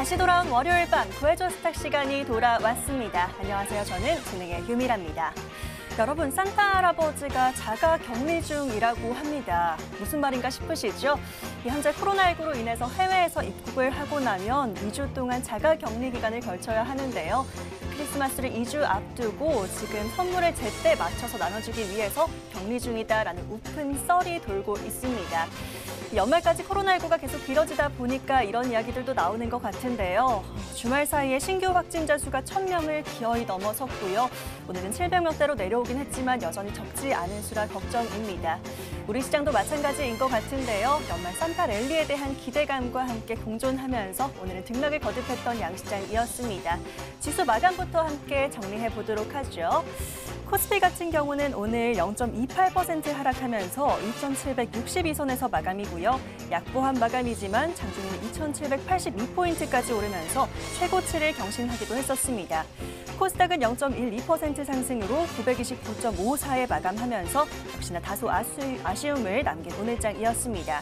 다시 돌아온 월요일 밤 구해줘 스탁 시간이 돌아왔습니다. 안녕하세요. 저는 진행의 유미라입니다. 여러분, 산타 할아버지가 자가 격리 중이라고 합니다. 무슨 말인가 싶으시죠? 현재 코로나19로 인해서 해외에서 입국을 하고 나면 2주 동안 자가 격리 기간을 걸쳐야 하는데요. 크리스마스를 2주 앞두고 지금 선물을 제때 맞춰서 나눠주기 위해서 격리 중이다라는 우픈 썰이 돌고 있습니다. 연말까지 코로나19가 계속 길어지다 보니까 이런 이야기들도 나오는 것 같은데요. 주말 사이에 신규 확진자 수가 1,000명을 기어이 넘어섰고요. 오늘은 700명대로 내려오긴 했지만 여전히 적지 않은 수라 걱정입니다. 우리 시장도 마찬가지인 것 같은데요. 연말 산타 랠리에 대한 기대감과 함께 공존하면서 오늘은 등락을 거듭했던 양시장이었습니다. 지수 마감부터 함께 정리해 보도록 하죠. 코스피 같은 경우는 오늘 0.28% 하락하면서 2,762선에서 마감이고요. 약보한 마감이지만 장중에는 2,782포인트까지 오르면서 최고치를 경신하기도 했었습니다. 코스닥은 0.12% 상승으로 929.54에 마감하면서 역시나 다소 아쉬움을 남긴 오늘장이었습니다.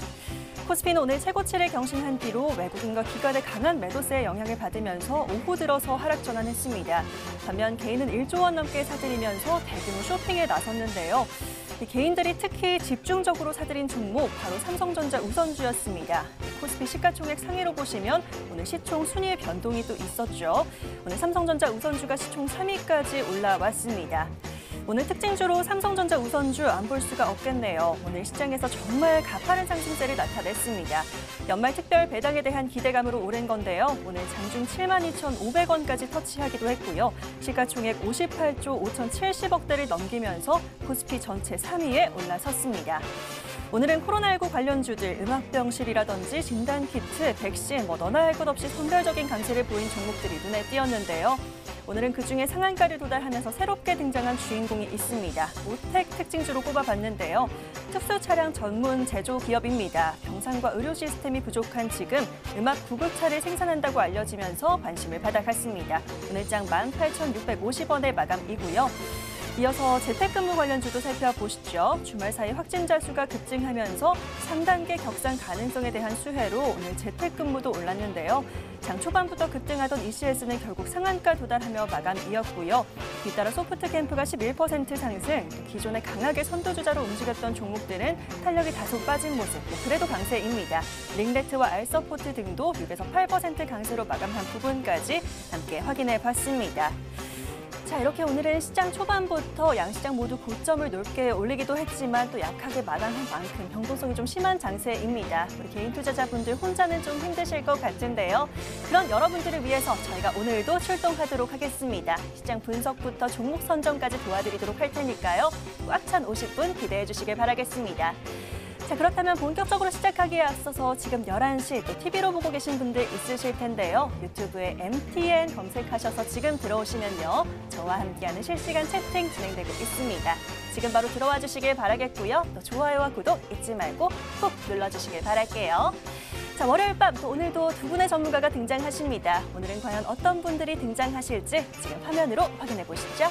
코스피는 오늘 최고치를 경신한 뒤로 외국인과 기관의 강한 매도세의 영향을 받으면서 오후 들어서 하락 전환했습니다. 반면 개인은 1조 원 넘게 사들이면서 대규모 쇼핑에 나섰는데요. 개인들이 특히 집중적으로 사들인 종목 바로 삼성전자 우선주였습니다. 코스피 시가총액 상위로 보시면 오늘 시총 순위의 변동이 또 있었죠. 오늘 삼성전자 우선주가 시총 3위까지 올라왔습니다. 오늘 특징주로 삼성전자 우선주 안 볼 수가 없겠네요. 오늘 시장에서 정말 가파른 상승세를 나타냈습니다. 연말 특별 배당에 대한 기대감으로 오른 건데요. 오늘 장중 72,500원까지 터치하기도 했고요. 시가총액 58조 5,070억대를 넘기면서 코스피 전체 3위에 올라섰습니다. 오늘은 코로나19 관련주들, 음압병실이라든지 진단키트, 백신, 너나 할 것 없이 선별적인 강세를 보인 종목들이 눈에 띄었는데요. 오늘은 그중에 상한가를 도달하면서 새롭게 등장한 주인공이 있습니다. 오텍 특징주로 꼽아봤는데요. 특수 차량 전문 제조 기업입니다. 병상과 의료 시스템이 부족한 지금 음압 구급차를 생산한다고 알려지면서 관심을 받아갔습니다. 오늘장 18,650원의 마감이고요. 이어서 재택근무 관련주도 살펴보시죠. 주말 사이 확진자 수가 급증하면서 3단계 격상 가능성에 대한 수혜로 오늘 재택근무도 올랐는데요. 장 초반부터 급등하던 ECS는 결국 상한가 도달하며 마감이었고요. 뒤따라 소프트캠프가 11% 상승, 또 기존에 강하게 선두주자로 움직였던 종목들은 탄력이 다소 빠진 모습, 그래도 강세입니다. 링네트와 알서포트 등도 6에서 8% 강세로 마감한 부분까지 함께 확인해 봤습니다. 자, 이렇게 오늘은 시장 초반부터 양시장 모두 고점을 높게 올리기도 했지만 또 약하게 마감한 만큼 변동성이 좀 심한 장세입니다. 우리 개인 투자자분들 혼자는 좀 힘드실 것 같은데요. 그런 여러분들을 위해서 저희가 오늘도 출동하도록 하겠습니다. 시장 분석부터 종목 선정까지 도와드리도록 할 테니까요. 꽉 찬 50분 기대해 주시길 바라겠습니다. 자, 그렇다면 본격적으로 시작하기에 앞서서 지금 11시 또 TV로 보고 계신 분들 있으실 텐데요. 유튜브에 MTN 검색하셔서 지금 들어오시면요. 저와 함께하는 실시간 채팅 진행되고 있습니다. 지금 바로 들어와 주시길 바라겠고요. 또 좋아요와 구독 잊지 말고 꼭 눌러주시길 바랄게요. 자, 월요일 밤 또 오늘도 두 분의 전문가가 등장하십니다. 오늘은 과연 어떤 분들이 등장하실지 지금 화면으로 확인해 보시죠.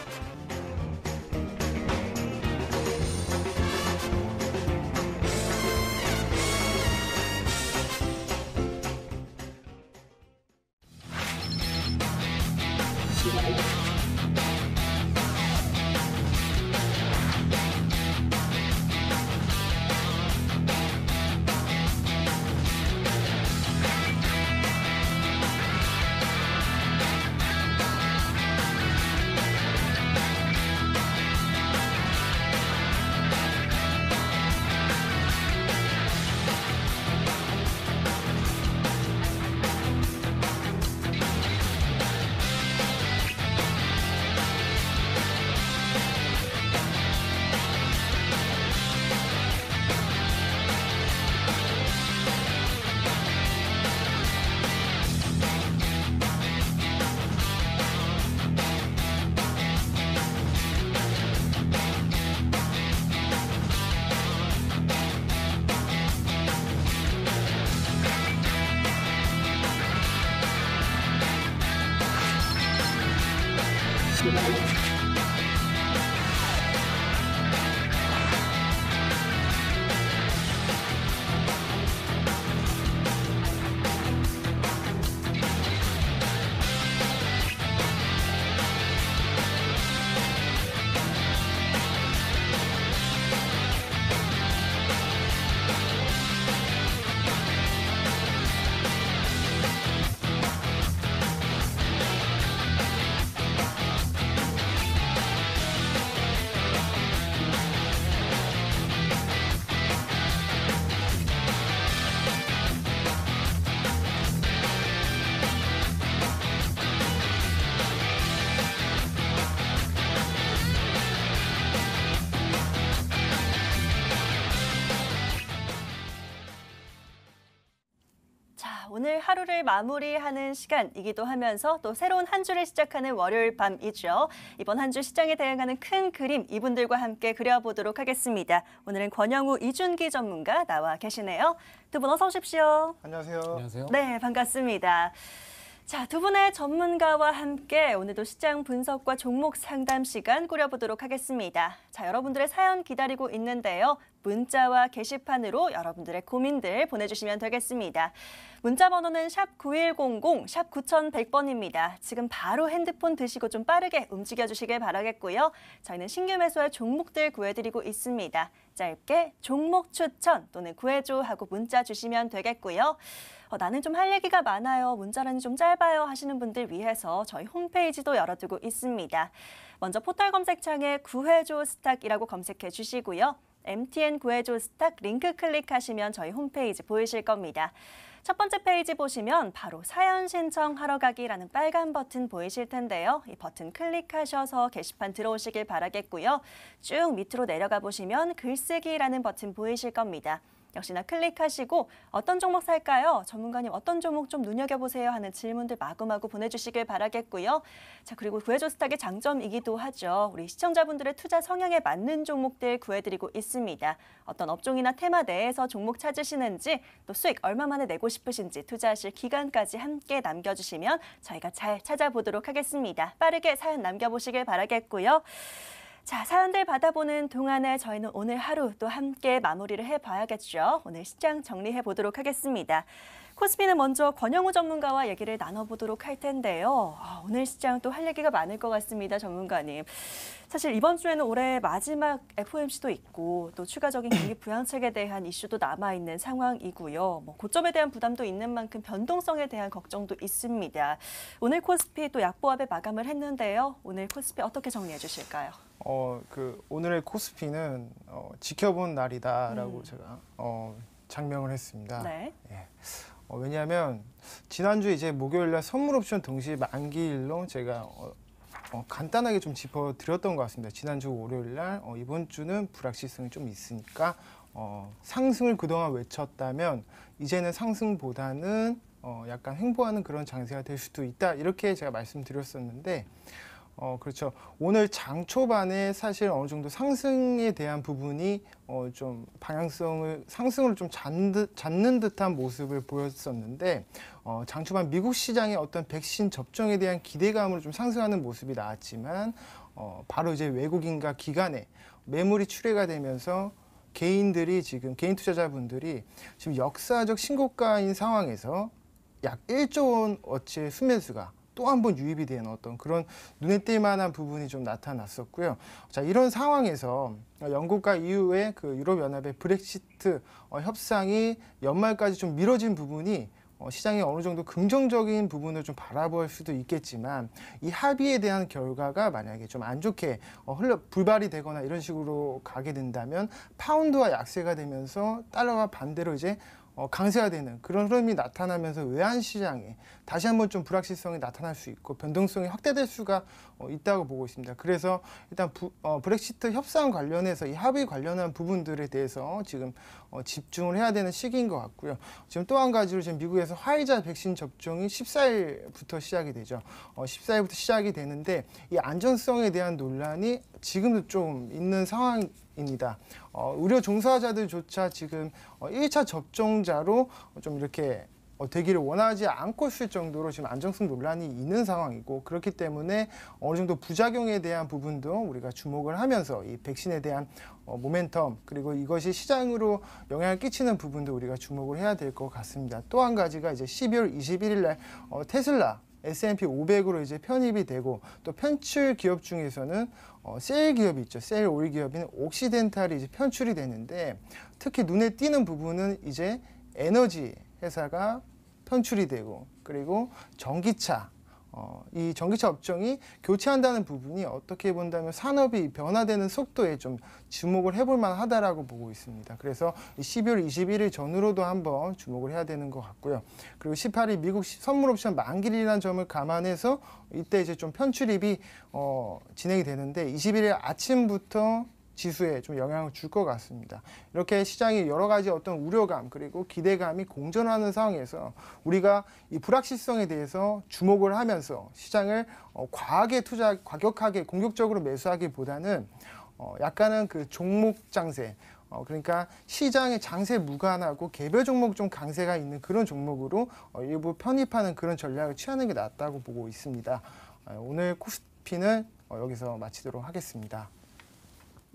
오늘 하루를 마무리하는 시간이기도 하면서 또 새로운 한 주를 시작하는 월요일 밤이죠. 이번 한 주 시장에 대응하는 큰 그림 이분들과 함께 그려보도록 하겠습니다. 오늘은 권영우, 이준기 전문가 나와 계시네요. 두 분 어서 오십시오. 안녕하세요. 안녕하세요. 네, 반갑습니다. 자, 두 분의 전문가와 함께 오늘도 시장 분석과 종목 상담 시간 꾸려보도록 하겠습니다. 자, 여러분들의 사연 기다리고 있는데요. 문자와 게시판으로 여러분들의 고민들 보내주시면 되겠습니다. 문자 번호는 샵 9100, 샵 9100번입니다. 지금 바로 핸드폰 드시고 좀 빠르게 움직여주시길 바라겠고요. 저희는 신규 매수할 종목들 구해드리고 있습니다. 짧게 종목 추천 또는 구해줘 하고 문자 주시면 되겠고요. 나는 좀 할 얘기가 많아요. 문자란이 좀 짧아요 하시는 분들 위해서 저희 홈페이지도 열어두고 있습니다. 먼저 포털 검색창에 구해줘 스탁이라고 검색해 주시고요. MTN 구해줘 스탁 링크 클릭하시면 저희 홈페이지 보이실 겁니다. 첫 번째 페이지 보시면 바로 사연 신청하러 가기라는 빨간 버튼 보이실 텐데요. 이 버튼 클릭하셔서 게시판 들어오시길 바라겠고요. 쭉 밑으로 내려가 보시면 글쓰기라는 버튼 보이실 겁니다. 역시나 클릭하시고 어떤 종목 살까요? 전문가님 어떤 종목 좀 눈여겨보세요 하는 질문들 마구마구 보내주시길 바라겠고요. 자, 그리고 구해줘 스탁의 장점이기도 하죠. 우리 시청자분들의 투자 성향에 맞는 종목들 구해드리고 있습니다. 어떤 업종이나 테마 내에서 종목 찾으시는지 또 수익 얼마 만에 내고 싶으신지 투자하실 기간까지 함께 남겨주시면 저희가 잘 찾아보도록 하겠습니다. 빠르게 사연 남겨보시길 바라겠고요. 자, 사연들 받아보는 동안에 저희는 오늘 하루 또 함께 마무리를 해봐야겠죠. 오늘 시장 정리해 보도록 하겠습니다. 코스피는 먼저 권영우 전문가와 얘기를 나눠보도록 할 텐데요. 오늘 시장 또 할 얘기가 많을 것 같습니다, 전문가님. 사실 이번 주에는 올해 마지막 FOMC도 있고 또 추가적인 경기 부양책에 대한 이슈도 남아있는 상황이고요. 고점에 대한 부담도 있는 만큼 변동성에 대한 걱정도 있습니다. 오늘 코스피 또 약보합에 마감을 했는데요. 오늘 코스피 어떻게 정리해 주실까요? 오늘의 코스피는 지켜본 날이다라고 제가 장명을 했습니다. 네. 예. 왜냐하면 지난주에 이제 목요일날 선물 옵션 동시 만기일로 제가 간단하게 좀 짚어드렸던 것 같습니다. 지난주 월요일날 이번 주는 불확실성이 좀 있으니까 상승을 그동안 외쳤다면 이제는 상승보다는 약간 횡보하는 그런 장세가 될 수도 있다. 이렇게 제가 말씀드렸었는데 그렇죠. 오늘 장 초반에 사실 어느 정도 상승에 대한 부분이 좀 상승을 좀 잡는 듯한 모습을 보였었는데 장 초반 미국 시장의 어떤 백신 접종에 대한 기대감으로 좀 상승하는 모습이 나왔지만 바로 이제 외국인과 기관에 매물이 출회가 되면서 개인 투자자분들이 지금 역사적 신고가인 상황에서 약 1조 원 어치의 순매수가 또 한 번 유입이 되는 어떤 그런 눈에 띌 만한 부분이 좀 나타났었고요. 자, 이런 상황에서 영국과 EU의 그 유럽연합의 브렉시트 협상이 연말까지 좀 미뤄진 부분이 시장에 어느 정도 긍정적인 부분을 좀 바라볼 수도 있겠지만 이 합의에 대한 결과가 만약에 좀 안 좋게 불발이 되거나 이런 식으로 가게 된다면 파운드와 약세가 되면서 달러와 반대로 이제 강세가 되는 그런 흐름이 나타나면서 외환시장에 다시 한번 좀 불확실성이 나타날 수 있고 변동성이 확대될 수가 있다고 보고 있습니다. 그래서 일단 브렉시트 협상 관련해서 이 합의 관련한 부분들에 대해서 지금 집중을 해야 되는 시기인 것 같고요. 지금 또 한 가지로 지금 미국에서 화이자 백신 접종이 14일부터 시작이 되죠. 14일부터 시작이 되는데 이 안전성에 대한 논란이 지금도 좀 있는 상황입니다. 의료 종사자들조차 지금 1차 접종자로 좀 이렇게 되기를 원하지 않고 있을 정도로 지금 안정성 논란이 있는 상황이고 그렇기 때문에 어느 정도 부작용에 대한 부분도 우리가 주목을 하면서 이 백신에 대한 모멘텀 그리고 이것이 시장으로 영향을 끼치는 부분도 우리가 주목을 해야 될 것 같습니다. 또 한 가지가 이제 12월 21일 날 테슬라 S&P 500으로 이제 편입이 되고 또 편출 기업 중에서는 셀 기업이 있죠. 셀 오일 기업인 옥시덴탈이 이제 편출이 되는데 특히 눈에 띄는 부분은 이제 에너지 회사가 편출이 되고 그리고 전기차 이 전기차 업종이 교체한다는 부분이 어떻게 본다면 산업이 변화되는 속도에 좀 주목을 해볼 만하다라고 보고 있습니다. 그래서 12월 21일 전후로도 한번 주목을 해야 되는 것 같고요. 그리고 18일 미국 선물 옵션 만기일이라는 점을 감안해서 이때 이제 좀 편출입이 진행이 되는데 21일 아침부터 지수에 좀 영향을 줄 것 같습니다. 이렇게 시장이 여러 가지 어떤 우려감 그리고 기대감이 공존하는 상황에서 우리가 이 불확실성에 대해서 주목을 하면서 시장을 과격하게 공격적으로 매수하기보다는 약간은 그 종목 장세, 그러니까 시장의 장세 무관하고 개별 종목 좀 강세가 있는 그런 종목으로 일부 편입하는 그런 전략을 취하는 게 낫다고 보고 있습니다. 오늘 코스피는 여기서 마치도록 하겠습니다.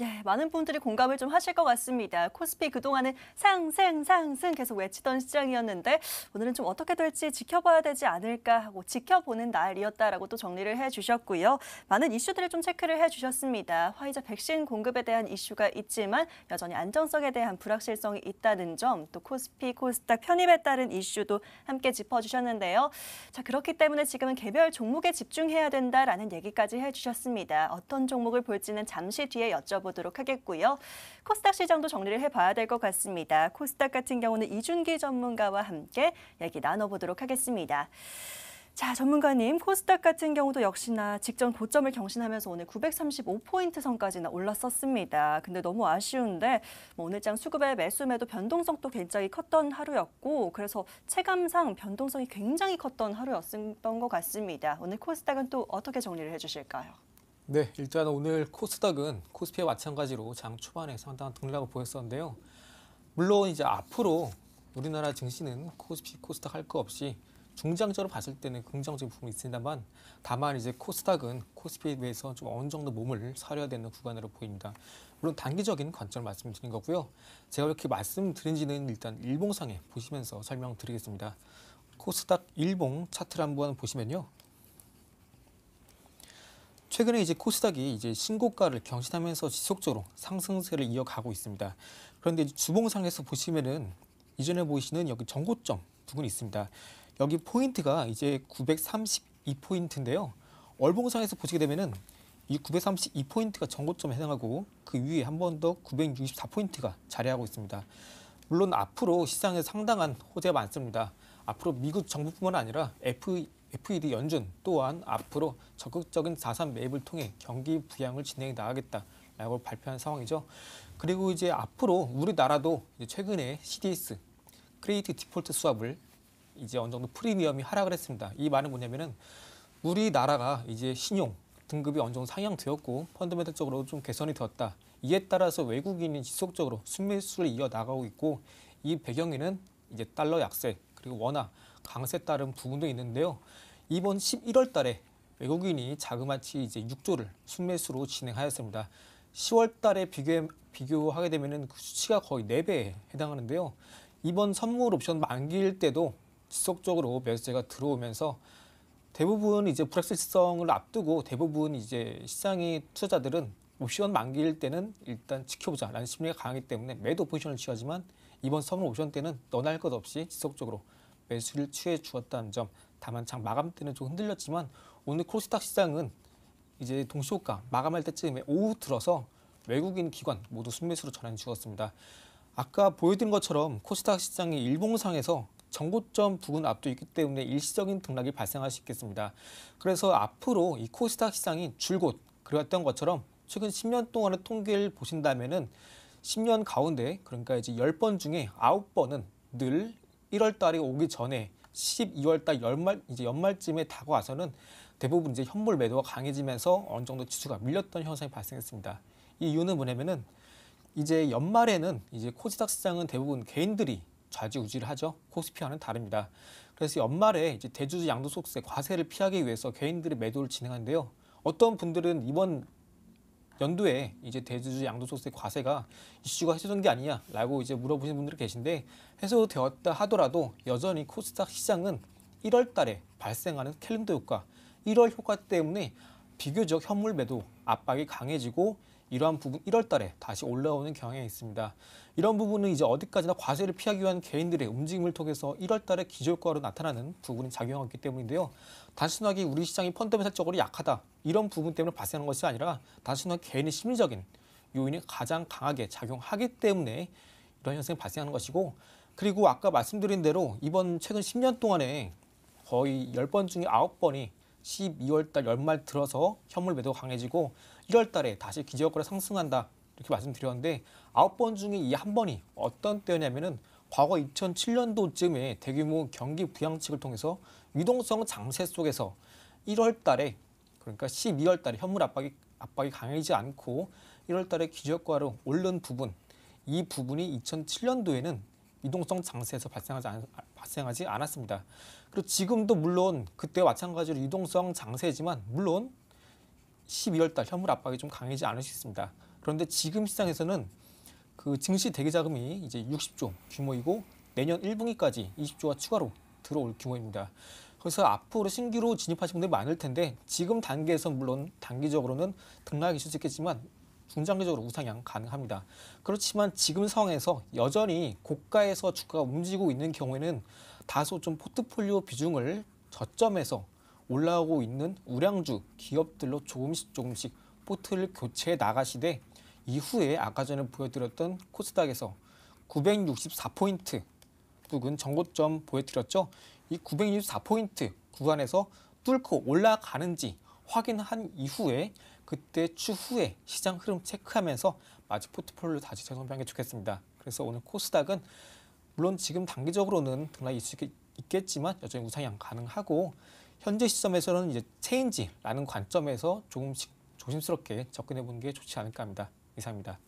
네, 많은 분들이 공감을 좀 하실 것 같습니다. 코스피 그동안은 상승 계속 외치던 시장이었는데 오늘은 좀 어떻게 될지 지켜봐야 되지 않을까 하고 지켜보는 날이었다라고 또 정리를 해주셨고요. 많은 이슈들을 좀 체크를 해주셨습니다. 화이자 백신 공급에 대한 이슈가 있지만 여전히 안정성에 대한 불확실성이 있다는 점, 또 코스피, 코스닥 편입에 따른 이슈도 함께 짚어주셨는데요. 자, 그렇기 때문에 지금은 개별 종목에 집중해야 된다라는 얘기까지 해주셨습니다. 어떤 종목을 볼지는 잠시 뒤에 여쭤보도록 하겠고요. 코스닥 시장도 정리를 해봐야 될 것 같습니다. 코스닥 같은 경우는 이준기 전문가와 함께 얘기 나눠보도록 하겠습니다. 자, 전문가님, 코스닥 같은 경우도 역시나 직전 고점을 경신하면서 오늘 935포인트 선까지나 올랐었습니다. 근데 너무 아쉬운데 오늘장 수급의 매수 매도 변동성도 굉장히 컸던 하루였고 그래서 체감상 변동성이 굉장히 컸던 하루였던 것 같습니다. 오늘 코스닥은 또 어떻게 정리를 해주실까요? 네, 일단 오늘 코스닥은 코스피와 마찬가지로 장 초반에 상당한 등락을 보였었는데요. 물론 이제 앞으로 우리나라 증시는 코스피, 코스닥 할 거 없이 중장기적으로 봤을 때는 긍정적인 부분이 있습니다만 다만 이제 코스닥은 코스피에 비해서 좀 어느 정도 몸을 사려야 되는 구간으로 보입니다. 물론 단기적인 관점을 말씀드린 거고요. 제가 이렇게 말씀드린지는 일단 일봉상에 보시면서 설명드리겠습니다. 코스닥 일봉 차트를 한번 보시면요. 최근에 이제 코스닥이 이제 신고가를 경신하면서 지속적으로 상승세를 이어가고 있습니다. 그런데 이제 주봉상에서 보시면은 이전에 보이시는 여기 전고점 부분이 있습니다. 여기 포인트가 이제 932포인트인데요. 월봉상에서 보시게 되면은 이 932포인트가 전고점에 해당하고 그 위에 한 번 더 964포인트가 자리하고 있습니다. 물론 앞으로 시장에 상당한 호재가 많습니다. 앞으로 미국 정부뿐만 아니라 FED 연준 또한 앞으로 적극적인 자산 매입을 통해 경기 부양을 진행해 나가겠다라고 발표한 상황이죠. 그리고 이제 앞으로 우리나라도 이제 최근에 CDS 크레디트 디폴트 수합을 이제 어느 정도 프리미엄이 하락을 했습니다. 이 말은 뭐냐면은 우리나라가 이제 신용 등급이 어느 정도 상향되었고 펀더멘털적으로 좀 개선이 되었다. 이에 따라서 외국인이 지속적으로 순매수를 이어 나가고 있고 이 배경에는 이제 달러 약세 그리고 원화 강세에 따른 부분도 있는데요. 이번 11월 달에 외국인이 자그마치 이제 6조를 순매수로 진행하였습니다. 10월 달에 비교하게 되면은 그 수치가 거의 4배에 해당하는데요. 이번 선물 옵션 만기일 때도 지속적으로 매수세가 들어오면서 대부분 이제 불확실성을 앞두고 대부분 이제 시장의 투자자들은 옵션 만기일 때는 일단 지켜보자라는 심리가 강하기 때문에 매도 포지션을 취하지만 이번 선물 옵션 때는 너나 할 것 없이 지속적으로 매수를 취해 주었다는 점. 다만 장 마감 때는 좀 흔들렸지만 오늘 코스닥 시장은 이제 동시호가 마감할 때쯤에 오후 들어서 외국인 기관 모두 순매수로 전환해 주었습니다. 아까 보여드린 것처럼 코스닥 시장이 일봉상에서 정고점 부근 앞두고 있기 때문에 일시적인 등락이 발생할 수 있겠습니다. 그래서 앞으로 이 코스닥 시장이 줄곧 그랬던 것처럼 최근 10년 동안의 통계를 보신다면은 10년 가운데 그러니까 이제 10번 중에 9번은 늘 1월 달이 오기 전에 12월 달 연말쯤에 다가와서는 대부분 이제 현물 매도가 강해지면서 어느 정도 지수가 밀렸던 현상이 발생했습니다. 이 이유는 뭐냐면은 이제 연말에는 이제 코스닥 시장은 대부분 개인들이 좌지우지를 하죠. 코스피와는 다릅니다. 그래서 연말에 이제 대주주 양도소득세 과세를 피하기 위해서 개인들이 매도를 진행하는데요. 어떤 분들은 이번 연도에 이제 대주주 양도소득세 과세가 이슈가 해소된 게 아니냐라고 이제 물어보시는 분들이 계신데 해소되었다 하더라도 여전히 코스닥 시장은 1월 달에 발생하는 캘린더 효과, 1월 효과 때문에 비교적 현물 매도 압박이 강해지고 이러한 부분 1월 달에 다시 올라오는 경향이 있습니다. 이런 부분은 이제 어디까지나 과세를 피하기 위한 개인들의 움직임을 통해서 1월 달에 기저효과로 나타나는 부분이 작용하기 때문인데요. 단순하게 우리 시장이 펀더멘털적으로 약하다 이런 부분 때문에 발생하는 것이 아니라 단순하게 개인의 심리적인 요인이 가장 강하게 작용하기 때문에 이런 현상이 발생하는 것이고 그리고 아까 말씀드린 대로 이번 최근 10년 동안에 거의 10번 중에 9번이 12월 달 연말 들어서 현물 매도가 강해지고 1월 달에 다시 기저효과로 상승한다. 이렇게 말씀드렸는데 9번 중에 이 한 번이 어떤 때였냐면은 과거 2007년도쯤에 대규모 경기 부양책을 통해서 유동성 장세 속에서 1월 달에 그러니까 12월 달에 현물 압박이 강해지지 않고 1월 달에 기저효과로 오른 부분, 이 부분이 2007년도에는 유동성 장세에서 발생하지 않았습니다. 그리고 지금도 물론 그때와 마찬가지로 유동성 장세지만 물론 12월 달 현물 압박이 좀 강해지지 않을 수 있습니다. 그런데 지금 시장에서는 그 증시 대기 자금이 이제 60조 규모이고 내년 1분기까지 20조가 추가로 들어올 규모입니다. 그래서 앞으로 신규로 진입하신 분들이 많을 텐데 지금 단계에서 물론 단기적으로는 등락이 있을 수 있겠지만 중장기적으로 우상향 가능합니다. 그렇지만 지금 상황에서 여전히 고가에서 주가가 움직이고 있는 경우에는 다소 좀 포트폴리오 비중을 저점에서 올라오고 있는 우량주 기업들로 조금씩 포트를 교체해 나가시되 이후에 아까 전에 보여드렸던 코스닥에서 964포인트 부근 정고점 보여드렸죠. 이 964포인트 구간에서 뚫고 올라가는지 확인한 이후에 그때 추후에 시장 흐름 체크하면서 마지 포트폴리오를 다시 재정비하는 게 좋겠습니다. 그래서 오늘 코스닥은 물론 지금 단기적으로는 등락이 있겠지만 여전히 우상향 가능하고 현재 시점에서는 이제 체인지라는 관점에서 조금씩 조심스럽게 접근해 보는 게 좋지 않을까 합니다. 이상입니다.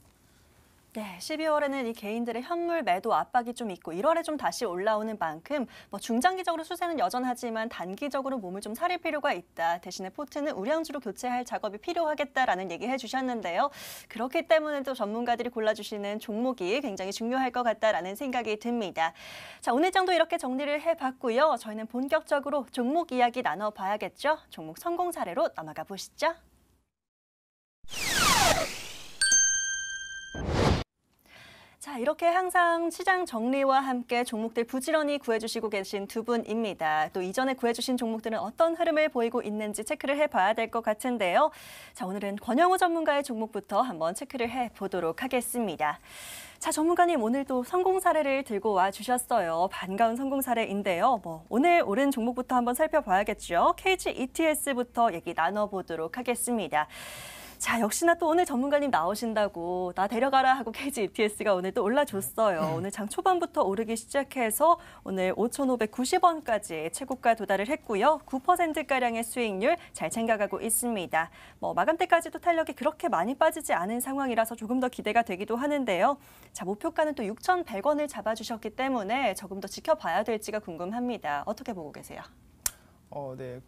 네, 12월에는 이 개인들의 현물 매도 압박이 좀 있고 1월에 좀 다시 올라오는 만큼 중장기적으로 추세는 여전하지만 단기적으로 몸을 좀 사릴 필요가 있다. 대신에 포트는 우량주로 교체할 작업이 필요하겠다라는 얘기 해주셨는데요. 그렇기 때문에 또 전문가들이 골라주시는 종목이 굉장히 중요할 것 같다라는 생각이 듭니다. 자, 오늘 정도 이렇게 정리를 해봤고요. 저희는 본격적으로 종목 이야기 나눠봐야겠죠. 종목 성공 사례로 넘어가 보시죠. 자, 이렇게 항상 시장 정리와 함께 종목들 부지런히 구해주시고 계신 두 분입니다. 또 이전에 구해주신 종목들은 어떤 흐름을 보이고 있는지 체크를 해봐야 될 것 같은데요. 자, 오늘은 권영우 전문가의 종목부터 한번 체크를 해보도록 하겠습니다. 자, 전문가님 오늘도 성공 사례를 들고 와주셨어요. 반가운 성공 사례인데요. 오늘 오른 종목부터 한번 살펴봐야겠죠. KG ETS부터 얘기 나눠보도록 하겠습니다. 자, 역시나 또 오늘 전문가님 나오신다고 나 데려가라 하고 KG ETS가 오늘 또 올라줬어요. 오늘 장 초반부터 오르기 시작해서 오늘 5,590원까지 최고가 도달을 했고요. 9%가량의 수익률 잘 챙겨가고 있습니다. 마감 때까지도 탄력이 그렇게 많이 빠지지 않은 상황이라서 조금 더 기대가 되기도 하는데요. 자, 목표가는 또 6,100원을 잡아주셨기 때문에 조금 더 지켜봐야 될지가 궁금합니다. 어떻게 보고 계세요? 네,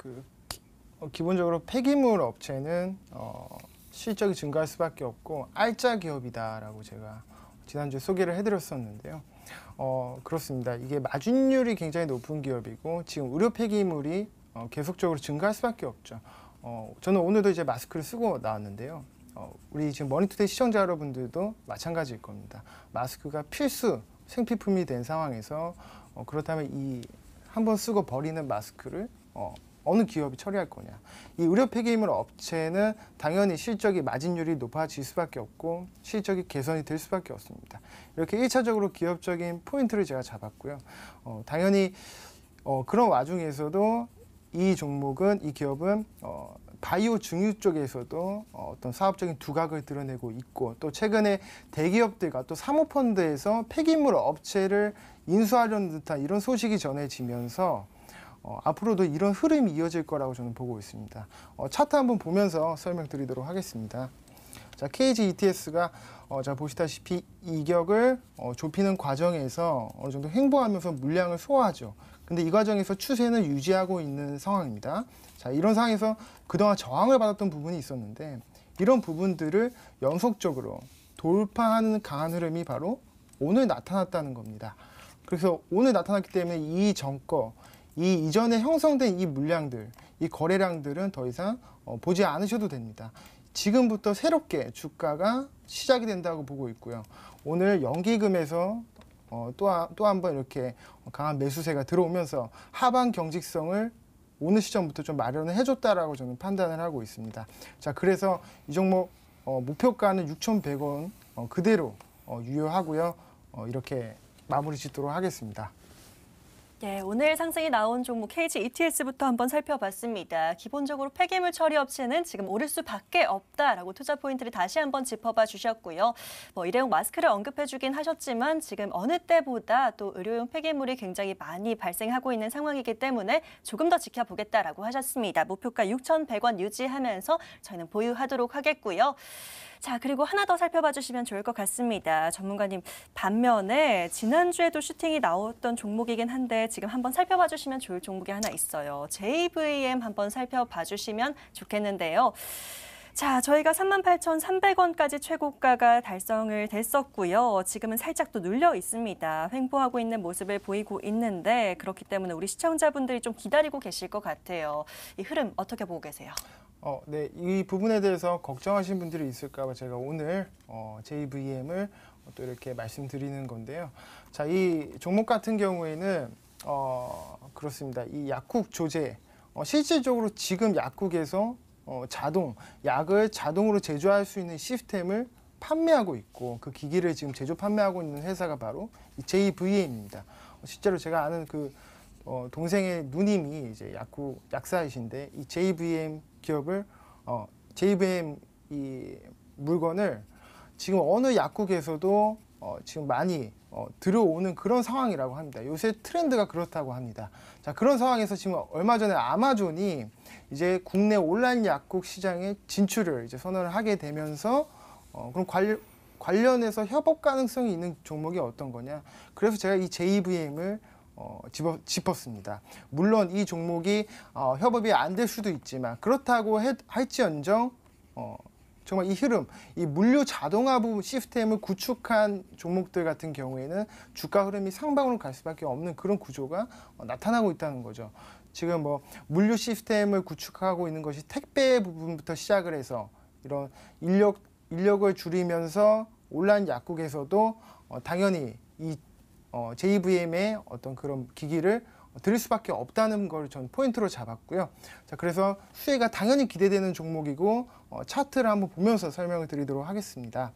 기본적으로 폐기물 업체는 실적이 증가할 수밖에 없고 알짜 기업이다라고 제가 지난주에 소개를 해드렸었는데요. 그렇습니다. 이게 마진율이 굉장히 높은 기업이고 지금 의료 폐기물이 계속적으로 증가할 수밖에 없죠. 저는 오늘도 이제 마스크를 쓰고 나왔는데요. 우리 지금 머니투데이 시청자 여러분들도 마찬가지일 겁니다. 마스크가 필수 생필품이 된 상황에서 그렇다면 이 한번 쓰고 버리는 마스크를 어느 기업이 처리할 거냐. 이 의료 폐기물 업체는 당연히 실적이 마진율이 높아질 수밖에 없고 실적이 개선이 될 수밖에 없습니다. 이렇게 1차적으로 기업적인 포인트를 제가 잡았고요. 당연히 그런 와중에서도 이 종목은 이 기업은 바이오 증유 쪽에서도 어떤 사업적인 두각을 드러내고 있고 또 최근에 대기업들과 또 사모펀드에서 폐기물 업체를 인수하려는 듯한 이런 소식이 전해지면서 앞으로도 이런 흐름이 이어질 거라고 저는 보고 있습니다. 차트 한번 보면서 설명드리도록 하겠습니다. 자, KG ETS가 자 보시다시피 이격을 좁히는 과정에서 어느 정도 횡보하면서 물량을 소화하죠. 근데 이 과정에서 추세는 유지하고 있는 상황입니다. 자, 이런 상황에서 그동안 저항을 받았던 부분이 있었는데 이런 부분들을 연속적으로 돌파하는 강한 흐름이 바로 오늘 나타났다는 겁니다. 그래서 오늘 나타났기 때문에 이 전거 이 이전에 형성된 이 물량들, 이 거래량들은 더 이상 보지 않으셔도 됩니다. 지금부터 새롭게 주가가 시작이 된다고 보고 있고요. 오늘 연기금에서 또 한 번 이렇게 강한 매수세가 들어오면서 하방 경직성을 오늘 시점부터 좀 마련을 해줬다라고 저는 판단을 하고 있습니다. 자, 그래서 이 종목 목표가는 6,100원 그대로 유효하고요. 이렇게 마무리 짓도록 하겠습니다. 네, 오늘 상승이 나온 종목 KG ETS부터 한번 살펴봤습니다. 기본적으로 폐기물 처리 업체는 지금 오를 수밖에 없다라고 투자 포인트를 다시 한번 짚어봐 주셨고요. 일회용 마스크를 언급해 주긴 하셨지만 지금 어느 때보다 또 의료용 폐기물이 굉장히 많이 발생하고 있는 상황이기 때문에 조금 더 지켜보겠다라고 하셨습니다. 목표가 6,100원 유지하면서 저희는 보유하도록 하겠고요. 자, 그리고 하나 더 살펴봐 주시면 좋을 것 같습니다. 전문가님, 반면에 지난주에도 슈팅이 나왔던 종목이긴 한데 지금 한번 살펴봐 주시면 좋을 종목이 하나 있어요. JVM 한번 살펴봐 주시면 좋겠는데요. 자, 저희가 38,300원까지 최고가가 달성을 됐었고요. 지금은 살짝 또 눌려 있습니다. 횡보하고 있는 모습을 보이고 있는데 그렇기 때문에 우리 시청자분들이 좀 기다리고 계실 것 같아요. 이 흐름 어떻게 보고 계세요? 네, 이 부분에 대해서 걱정하신 분들이 있을까 봐 제가 오늘 JVM을 또 이렇게 말씀드리는 건데요. 자, 이 종목 같은 경우에는 그렇습니다. 이 약국 조제, 실질적으로 지금 약국에서 약을 자동으로 제조할 수 있는 시스템을 판매하고 있고 그 기기를 지금 제조 판매하고 있는 회사가 바로 이 JVM입니다. 실제로 제가 아는 그 동생의 누님이 이제 약사이신데 이 JVM 기업을 JVM 이 물건을 지금 어느 약국에서도 지금 많이 들어오는 그런 상황이라고 합니다. 요새 트렌드가 그렇다고 합니다. 자, 그런 상황에서 지금 얼마 전에 아마존이 이제 국내 온라인 약국 시장에 진출을 이제 선언을 하게 되면서 그럼 관련해서 협업 가능성이 있는 종목이 어떤 거냐? 그래서 제가 이 JVM을 짚었습니다. 물론 이 종목이 협업이 안 될 수도 있지만 그렇다고 할지언정 정말 이 흐름, 이 물류 자동화 시스템을 구축한 종목들 같은 경우에는 주가 흐름이 상방으로 갈 수밖에 없는 그런 구조가 나타나고 있다는 거죠. 지금 물류 시스템을 구축하고 있는 것이 택배 부분부터 시작을 해서 이런 인력을 줄이면서 온라인 약국에서도 당연히 이 JVM의 어떤 그런 기기를 드릴 수밖에 없다는 걸 전 포인트로 잡았고요. 자, 그래서 수혜가 당연히 기대되는 종목이고 차트를 한번 보면서 설명을 드리도록 하겠습니다.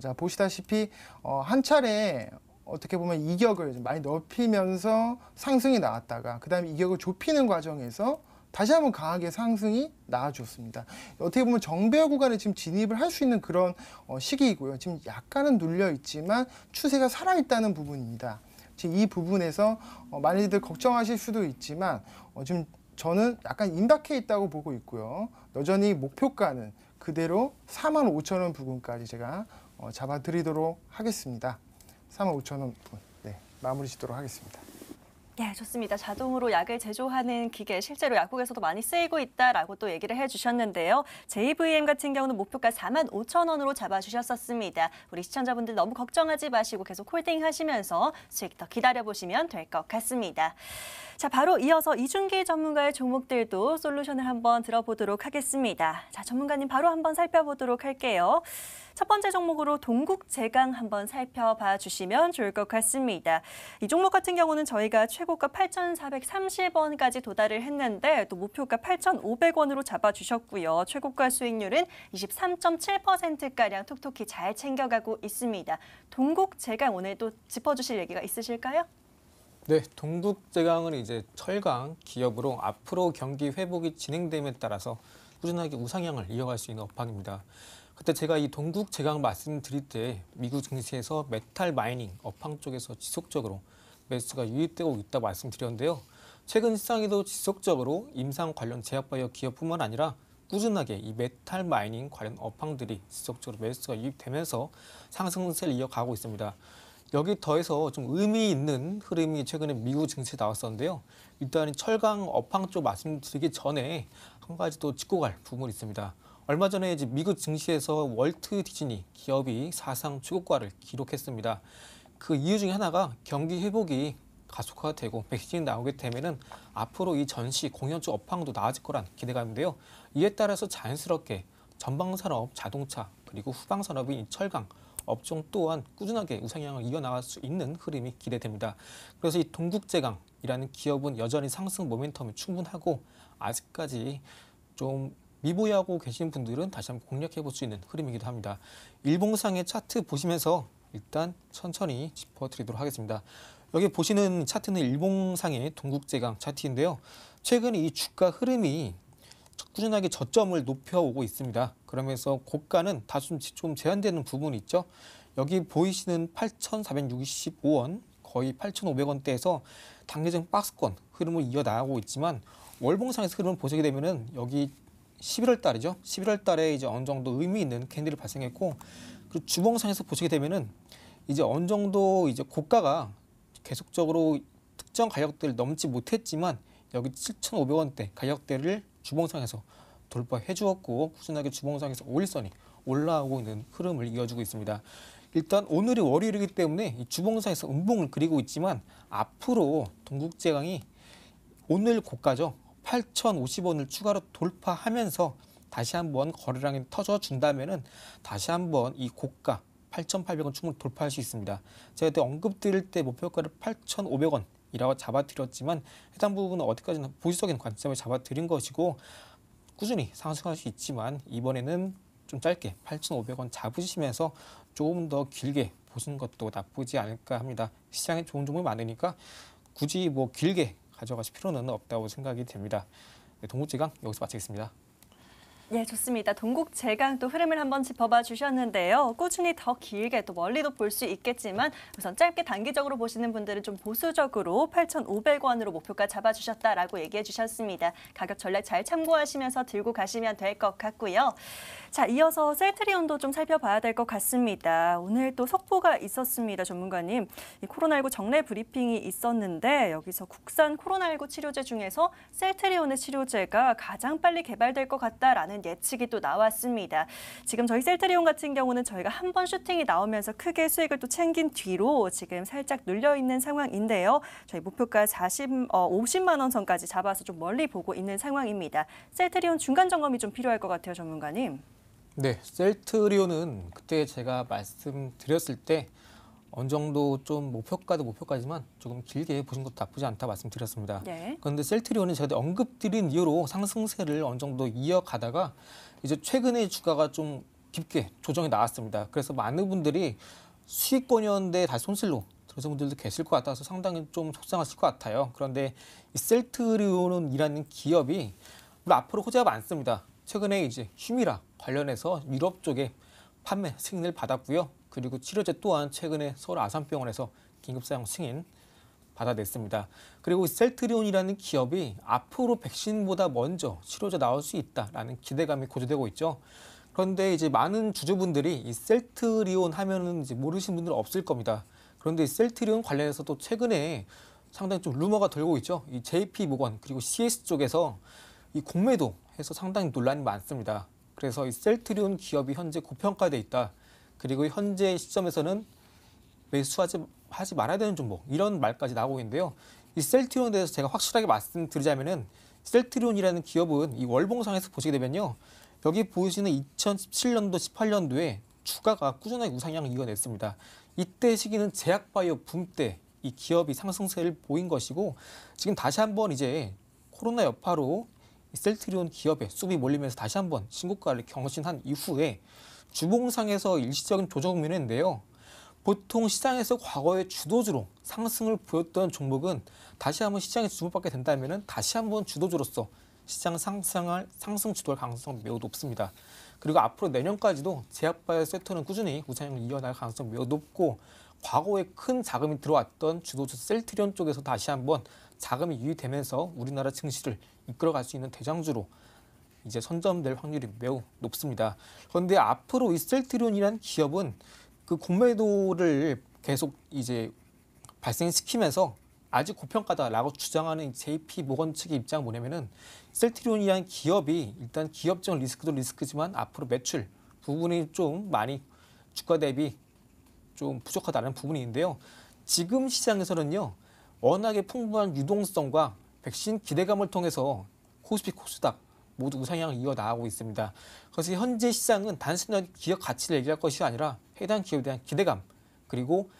자, 보시다시피 한 차례 어떻게 보면 이격을 많이 넓히면서 상승이 나왔다가 그 다음에 이격을 좁히는 과정에서 다시 한번 강하게 상승이 나와줬습니다. 어떻게 보면 정배열 구간에 지금 진입을 할 수 있는 그런 시기이고요. 지금 약간은 눌려 있지만 추세가 살아있다는 부분입니다. 지금 이 부분에서 많이들 걱정하실 수도 있지만 지금 저는 약간 임박해 있다고 보고 있고요. 여전히 목표가는 그대로 45,000원 부근까지 제가 잡아드리도록 하겠습니다. 45,000원 부근, 네, 마무리 짓도록 하겠습니다. 네, 좋습니다. 자동으로 약을 제조하는 기계 실제로 약국에서도 많이 쓰이고 있다라고 또 얘기를 해주셨는데요. JVM 같은 경우는 목표가 45,000원으로 잡아주셨었습니다. 우리 시청자분들 너무 걱정하지 마시고 계속 홀딩하시면서 수익 더 기다려보시면 될 것 같습니다. 자, 바로 이어서 이중기 전문가의 종목들도 솔루션을 한번 들어보도록 하겠습니다. 자, 전문가님 바로 한번 살펴보도록 할게요. 첫 번째 종목으로 동국제강 한번 살펴봐 주시면 좋을 것 같습니다. 이 종목 같은 경우는 저희가 최고가 8,430원까지 도달을 했는데 또 목표가 8,500원으로 잡아주셨고요. 최고가 수익률은 23.7%가량 톡톡히 잘 챙겨가고 있습니다. 동국제강 오늘 또 짚어주실 얘기가 있으실까요? 네, 동국제강은 이제 철강 기업으로 앞으로 경기 회복이 진행됨에 따라서 꾸준하게 우상향을 이어갈 수 있는 업황입니다. 그때 제가 이 동국제강 말씀드릴 때 미국 증시에서 메탈 마이닝 업황 쪽에서 지속적으로 매수가 유입되고 있다고 말씀드렸는데요. 최근 시장에도 지속적으로 임상 관련 제약바이오 기업뿐만 아니라 꾸준하게 이 메탈 마이닝 관련 업황들이 지속적으로 매수가 유입되면서 상승세를 이어가고 있습니다. 여기 더해서 좀 의미 있는 흐름이 최근에 미국 증시에 나왔었는데요. 일단 철강 업황 쪽 말씀드리기 전에 한 가지 또 짚고 갈 부분이 있습니다. 얼마 전에 이제 미국 증시에서 월트 디즈니 기업이 사상 최고가를 기록했습니다. 그 이유 중에 하나가 경기 회복이 가속화가 되고 백신이 나오게 되면은 앞으로 이 전시 공연 쪽 업황도 나아질 거란 기대감인데요. 이에 따라서 자연스럽게 전방산업, 자동차 그리고 후방산업인 철강 업종 또한 꾸준하게 우상향을 이어나갈 수 있는 흐름이 기대됩니다. 그래서 이 동국제강이라는 기업은 여전히 상승 모멘텀이 충분하고 아직까지 좀 미보유하고 계신 분들은 다시 한번 공략해 볼 수 있는 흐름이기도 합니다. 일봉상의 차트 보시면서 일단 천천히 짚어드리도록 하겠습니다. 여기 보시는 차트는 일봉상의 동국제강 차트인데요. 최근 이 주가 흐름이 꾸준하게 저점을 높여오고 있습니다. 그러면서 고가는 다소 좀 제한되는 부분이 있죠. 여기 보이시는 8,465원, 거의 8,500원대에서 단기적 박스권 흐름을 이어나가고 있지만 월봉상에서 흐름을 보시게 되면은 여기 11월 달이죠. 11월 달에 이제 어느 정도 의미 있는 캔들이 발생했고, 그리고 주봉상에서 보시게 되면은 이제 어느 정도 이제 고가가 계속적으로 특정 가격대를 넘지 못했지만 여기 7,500원대 가격대를 주봉상에서 돌파해 주었고, 꾸준하게 주봉상에서 5일선이 올라오고 있는 흐름을 이어주고 있습니다. 일단 오늘이 월요일이기 때문에 이 주봉상에서 음봉을 그리고 있지만 앞으로 동국제강이 오늘 고가죠. 8,050원을 추가로 돌파하면서 다시 한번 거래량이 터져준다면은 다시 한번 이 고가 8,800원 충분히 돌파할 수 있습니다. 제가 그때 언급드릴 때 목표가를 8,500원이라고 잡아드렸지만 해당 부분은 어디까지나 보수적인 관점을 잡아드린 것이고 꾸준히 상승할 수 있지만 이번에는 좀 짧게 8,500원 잡으시면서 조금 더 길게 보시는 것도 나쁘지 않을까 합니다. 시장에 좋은 종목이 많으니까 굳이 뭐 길게 가져가실 필요는 없다고 생각이 됩니다. 네, 동국제강 여기서 마치겠습니다. 예, 좋습니다. 동국제강 또 흐름을 한번 짚어봐 주셨는데요. 꾸준히 더 길게 또 멀리도 볼 수 있겠지만 우선 짧게 단기적으로 보시는 분들은 좀 보수적으로 8,500원으로 목표가 잡아주셨다라고 얘기해 주셨습니다. 가격 전략 잘 참고하시면서 들고 가시면 될 것 같고요. 자, 이어서 셀트리온도 좀 살펴봐야 될 것 같습니다. 오늘 또 속보가 있었습니다, 전문가님. 이 코로나19 정례 브리핑이 있었는데 여기서 국산 코로나19 치료제 중에서 셀트리온의 치료제가 가장 빨리 개발될 것 같다라는 예측이 또 나왔습니다. 지금 저희 셀트리온 같은 경우는 저희가 한 번 슈팅이 나오면서 크게 수익을 또 챙긴 뒤로 지금 살짝 눌려 있는 상황인데요. 저희 목표가 50만 원 선까지 잡아서 좀 멀리 보고 있는 상황입니다. 셀트리온 중간 점검이 좀 필요할 것 같아요, 전문가님. 네, 셀트리온은 그때 제가 말씀드렸을 때 어느 정도 좀 목표가지만 조금 길게 보신 것도 나쁘지 않다 말씀드렸습니다. 네. 그런데 셀트리온은 제가 언급드린 이유로 상승세를 어느 정도 이어가다가 이제 최근에 주가가 좀 깊게 조정이 나왔습니다. 그래서 많은 분들이 수익권이었는데 다시 손실로 들어선 분들도 계실 것 같아서 상당히 좀 속상하실 것 같아요. 그런데 이 셀트리온이라는 기업이 앞으로 호재가 많습니다. 최근에 이제 휴미라 관련해서 유럽 쪽에 판매 승인을 받았고요. 그리고 치료제 또한 최근에 서울 아산병원에서 긴급 사용 승인 받아냈습니다. 그리고 셀트리온이라는 기업이 앞으로 백신보다 먼저 치료제 나올 수 있다라는 기대감이 고조되고 있죠. 그런데 이제 많은 주주분들이 이 셀트리온 하면은 이제 모르시는 분들은 없을 겁니다. 그런데 이 셀트리온 관련해서도 최근에 상당히 좀 루머가 돌고 있죠. 이 JP모건 그리고 CS 쪽에서 이 공매도 해서 상당히 논란이 많습니다. 그래서 이 셀트리온 기업이 현재 고평가돼 있다. 그리고 현재 시점에서는 매수하지 말아야 되는 종목 이런 말까지 나오고 있는데요. 이 셀트리온에 대해서 제가 확실하게 말씀드리자면은 셀트리온이라는 기업은 이 월봉상에서 보시게 되면요. 여기 보이시는 2017년도, 18년도에 주가가 꾸준하게 우상향을 이어냈습니다. 이때 시기는 제약바이오 붐 때 이 기업이 상승세를 보인 것이고 지금 다시 한번 이제 코로나 여파로 셀트리온 기업에 쑥이 몰리면서 다시 한번 신고가를 경신한 이후에 주봉상에서 일시적인 조정을 했는데요. 보통 시장에서 과거에 주도주로 상승을 보였던 종목은 다시 한번 시장에 주목받게 된다면 다시 한번 주도주로서 시장 상승 주도할 가능성이 매우 높습니다. 그리고 앞으로 내년까지도 제약바이오 섹터는 꾸준히 우상향을 이어나갈 가능성이 매우 높고 과거에 큰 자금이 들어왔던 주도주 셀트리온 쪽에서 다시 한번 자금이 유입되면서 우리나라 증시를 이끌어갈 수 있는 대장주로 이제 선점될 확률이 매우 높습니다. 그런데 앞으로 이 셀트리온이라는 기업은 그 공매도를 계속 이제 발생시키면서 아직 고평가다라고 주장하는 JP모건 측의 입장은 뭐냐면은 셀트리온이라는 기업이 일단 기업적 리스크도 리스크지만 앞으로 매출 부분이 좀 많이 주가 대비 좀 부족하다는 부분이 있는데요. 지금 시장에서는요. 워낙에 풍부한 유동성과 백신 기대감을 통해서 코스피, 코스닥 모두 우상향을 이어나가고 있습니다. 그래서 현재 시장은 단순한 기업 가치를 얘기할 것이 아니라 해당 기업에 대한 기대감 그리고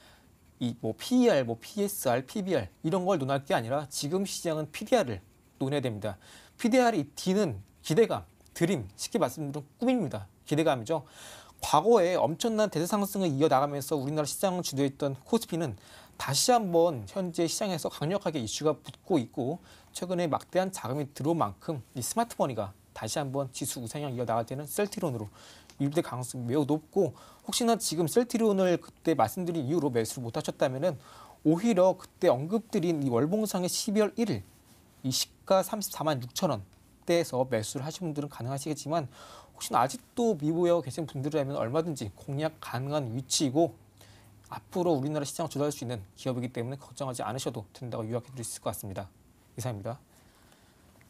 이 뭐 PER, 뭐 PSR, PBR 이런 걸 논할 게 아니라 지금 시장은 PDR을 논해야 됩니다. PDR이 D는 기대감, 드림, 쉽게 말씀드리면 꿈입니다. 기대감이죠. 과거에 엄청난 대세 상승을 이어나가면서 우리나라 시장을 주도했던 코스피는 다시 한번 현재 시장에서 강력하게 이슈가 붙고 있고 최근에 막대한 자금이 들어온 만큼 이 스마트머니가 다시 한번 지수 우상향 이어나갈 때는 셀트리온으로 유입될 가능성이 매우 높고 혹시나 지금 셀트리온을 그때 말씀드린 이유로 매수를 못하셨다면은 오히려 그때 언급드린 이 월봉상의 12월 1일 이 시가 34만 6천 원대에서 매수를 하신 분들은 가능하시겠지만 혹시나 아직도 미보여 계신 분들이라면 얼마든지 공략 가능한 위치이고 앞으로 우리나라 시장을 주도할 수 있는 기업이기 때문에 걱정하지 않으셔도 된다고 요약해 드릴 수 있을 것 같습니다. 이상입니다.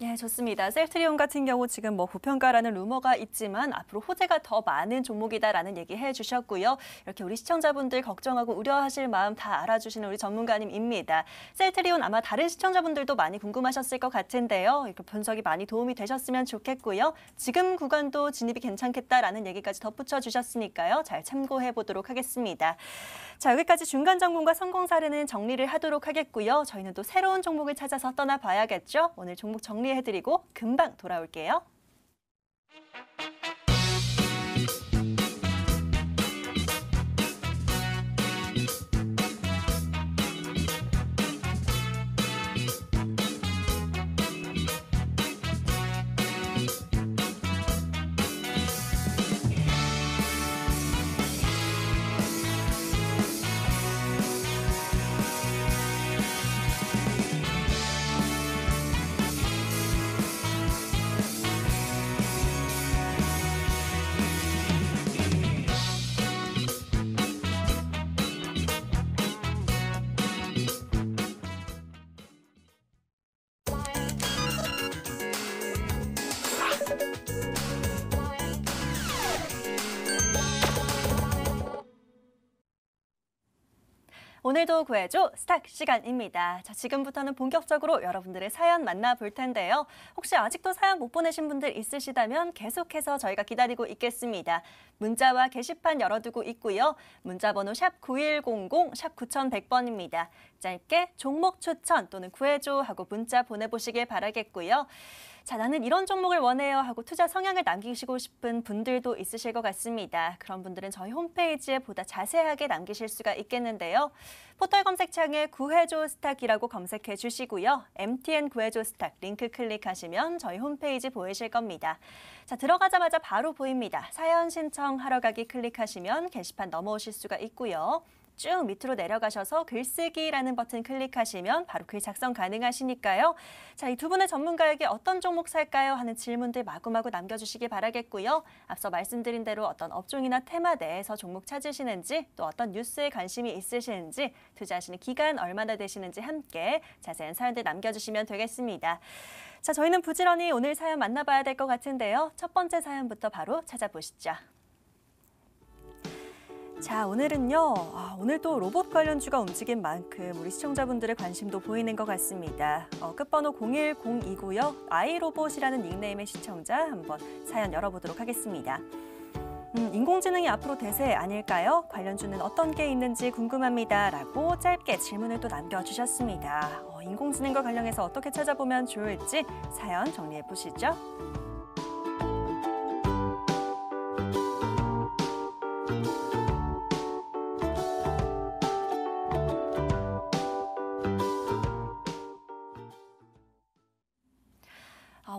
예, 좋습니다. 셀트리온 같은 경우 지금 뭐 부평가라는 루머가 있지만 앞으로 호재가 더 많은 종목이다라는 얘기해 주셨고요. 이렇게 우리 시청자분들 걱정하고 우려하실 마음 다 알아주시는 우리 전문가님입니다. 셀트리온 아마 다른 시청자분들도 많이 궁금하셨을 것 같은데요. 이렇게 분석이 많이 도움이 되셨으면 좋겠고요. 지금 구간도 진입이 괜찮겠다라는 얘기까지 덧붙여 주셨으니까요. 잘 참고해 보도록 하겠습니다. 자, 여기까지 중간 정보과 성공 사례는 정리를 하도록 하겠고요. 저희는 또 새로운 종목을 찾아서 떠나봐야겠죠. 오늘 종목 정리해드리고 금방 돌아올게요. 오늘도 구해줘 스탁 시간입니다. 자, 지금부터는 본격적으로 여러분들의 사연 만나볼 텐데요. 혹시 아직도 사연 못 보내신 분들 있으시다면 계속해서 저희가 기다리고 있겠습니다. 문자와 게시판 열어두고 있고요. 문자번호 샵 9100, 샵 9100번입니다. 짧게 종목 추천 또는 구해줘 하고 문자 보내보시길 바라겠고요. 자, 나는 이런 종목을 원해요 하고 투자 성향을 남기시고 싶은 분들도 있으실 것 같습니다. 그런 분들은 저희 홈페이지에 보다 자세하게 남기실 수가 있겠는데요. 포털 검색창에 구해줘 스탁이라고 검색해 주시고요. MTN 구해줘 스탁 링크 클릭하시면 저희 홈페이지 보이실 겁니다. 자, 들어가자마자 바로 보입니다. 사연 신청하러 가기 클릭하시면 게시판 넘어오실 수가 있고요. 쭉 밑으로 내려가셔서 글쓰기라는 버튼 클릭하시면 바로 글 작성 가능하시니까요. 자, 이 두 분의 전문가에게 어떤 종목 살까요? 하는 질문들 마구마구 남겨주시기 바라겠고요. 앞서 말씀드린 대로 어떤 업종이나 테마 내에서 종목 찾으시는지 또 어떤 뉴스에 관심이 있으시는지 투자하시는 기간 얼마나 되시는지 함께 자세한 사연들 남겨주시면 되겠습니다. 자, 저희는 부지런히 오늘 사연 만나봐야 될 것 같은데요. 첫 번째 사연부터 바로 찾아보시죠. 자, 오늘은요. 오늘 또 로봇 관련주가 움직인 만큼 우리 시청자분들의 관심도 보이는 것 같습니다. 끝번호 010이고요. 아이로봇이라는 닉네임의 시청자 한번 사연 열어보도록 하겠습니다. 인공지능이 앞으로 대세 아닐까요? 관련주는 어떤 게 있는지 궁금합니다. 라고 짧게 질문을 또 남겨주셨습니다. 인공지능과 관련해서 어떻게 찾아보면 좋을지 사연 정리해 보시죠.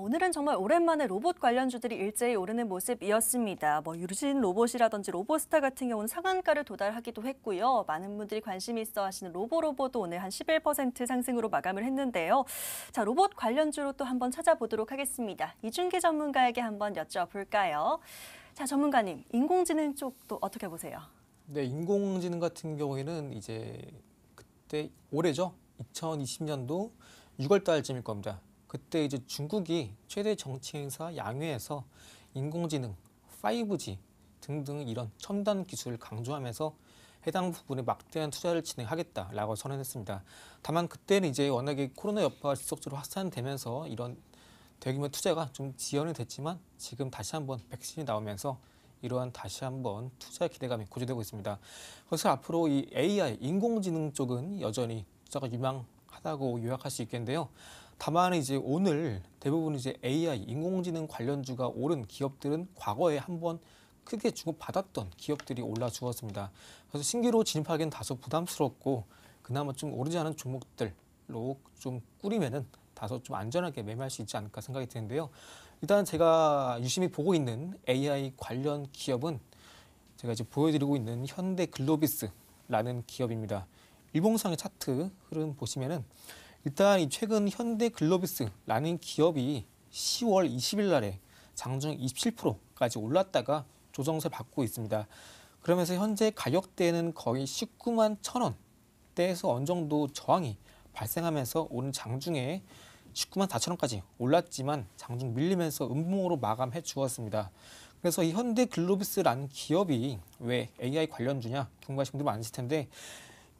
오늘은 정말 오랜만에 로봇 관련주들이 일제히 오르는 모습이었습니다. 유진 로봇이라든지 로보스타 같은 경우는 상한가를 도달하기도 했고요. 많은 분들이 관심이 있어 하시는 로보도 오늘 한 11% 상승으로 마감을 했는데요. 자, 로봇 관련주로 또 한번 찾아보도록 하겠습니다. 이준기 전문가에게 한번 여쭤볼까요? 자, 전문가님, 인공지능 쪽도 어떻게 보세요? 네, 인공지능 같은 경우에는 이제 그때 올해죠. 2020년도 6월 달쯤일 겁니다. 그때 이제 중국이 최대 정치 행사 양회에서 인공지능, 5G 등등 이런 첨단 기술을 강조하면서 해당 부분에 막대한 투자를 진행하겠다라고 선언했습니다. 다만 그때는 이제 워낙에 코로나 여파가 지속적으로 확산되면서 이런 대규모 투자가 좀 지연이 됐지만 지금 다시 한번 백신이 나오면서 이러한 다시 한번 투자 기대감이 고조되고 있습니다. 그래서 앞으로 이 AI, 인공지능 쪽은 여전히 투자가 유망하다고 요약할 수 있겠는데요. 다만 이제 오늘 대부분 이제 AI, 인공지능 관련주가 오른 기업들은 과거에 한번 크게 주고받았던 기업들이 올라 주었습니다. 그래서 신규로 진입하기는 다소 부담스럽고 그나마 좀 오르지 않은 종목들로 좀 꾸리면은 다소 좀 안전하게 매매할 수 있지 않을까 생각이 드는데요. 일단 제가 유심히 보고 있는 AI 관련 기업은 제가 이제 보여드리고 있는 현대글로비스라는 기업입니다. 일봉상의 차트 흐름 보시면은 일단 이 최근 현대글로비스라는 기업이 10월 20일 날에 장중 27%까지 올랐다가 조정세 받고 있습니다. 그러면서 현재 가격대는 거의 19만 1,000원대에서 어느 정도 저항이 발생하면서 오늘 장중에 19만 4천원까지 올랐지만 장중 밀리면서 음봉으로 마감해 주었습니다. 그래서 이 현대글로비스라는 기업이 왜 AI 관련주냐 궁금하신 분들 많으실 텐데